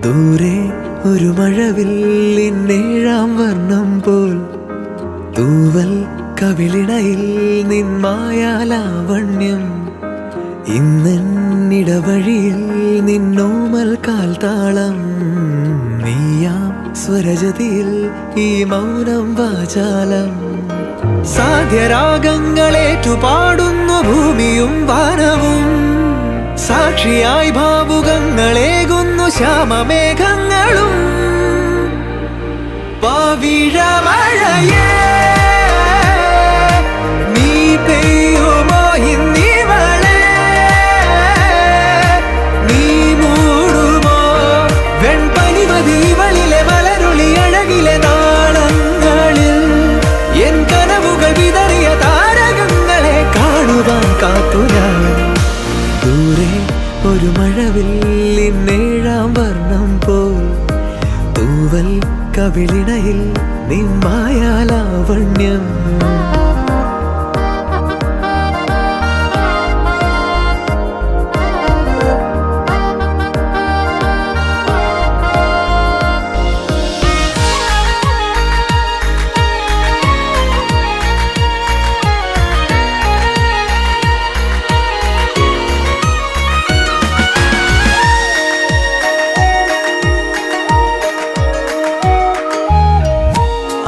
ദൂരെ ഒരു മഴവില്ലിന്നേഴാം വർണ്ണം പോൽ തൂവൽ കവിളിണയിൽ നിന്മായാലാവണ്യം ഇന്നിടവഴിയിൽ നിന്നോമൽ കാൽത്താളം നീയാം സ്വരജതിയിൽ ഈ മൗനം വാചാലം സാധ്യരാഗങ്ങളേറ്റുപാടുന്നു ഭൂമിയും വാനവും സാക്ഷിയായി ഭാവുകങ്ങളേകുന്നു ശ്യാമമേഘങ്ങളും പവിഴമഴയേ നീ പെയ്യുമോ ഇന്നിവളെ നീ മൂടുമോ വെൺപനിമതിവളിലെ മലരുളി അഴകിലെ നാളങ്ങളിൽ എൻ കനവുകൾ വിതറിയ താരകങ്ങളെ കാണുവാൻ കാത്തു ഞാൻ ദൂരെ ഒരു മഴവില്ലിന്നേഴാം വർണ്ണം പോൽ തൂവൽ കവിളിണയിൽ നിന്മായാലാവണ്യം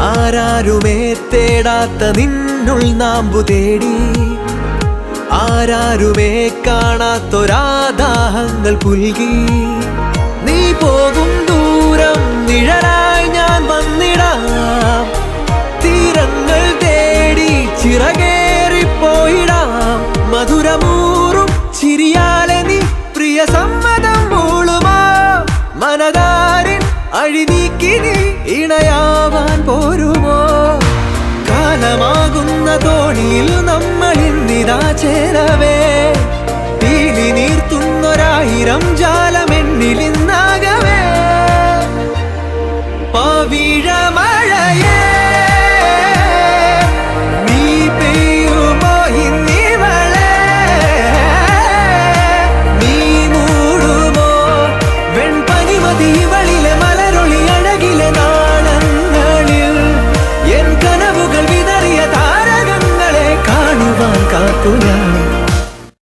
ആരാരുമേ തേടാത്ത നിന്നുൾ നാമ്പു തേടി ആരാരുമേ കാണാത്തൊരാദാഹങ്ങൾ പുൽകി നീ പോകും ദൂരം നിഴലായി ഞാൻ വന്നിടാം തീരങ്ങൾ തേടി ചിറകേറിപ്പോയിടാം മധുരമൂറും ചിരിയാലെ നീ പ്രിയ സമ്മതം മൂളുമാ മനതാരിൻ അഴിനീക്കി നീ ഇണയാവാൻ പോരുമോ കാലമാകുന്ന തോണിയിൽ നമ്മൾ ഇന്നിതാ ചേരവേ പീലി നീർത്തുന്നൊരായിരം ജാലമെന്നിലിന്നാകവേ പവിഴമഴയേ നീ പെയ്യുമോ ഇന്നിവളെ നീ മൂടുമോ വെൺപനിമതിവളിലെ മലരൊളി അഴകിലെ നാളങ്ങളിൽ എൻ കനവുകൾ വിതറിയ താരകങ്ങളെ കാണുവാൻ കാത്തു ഞാൻ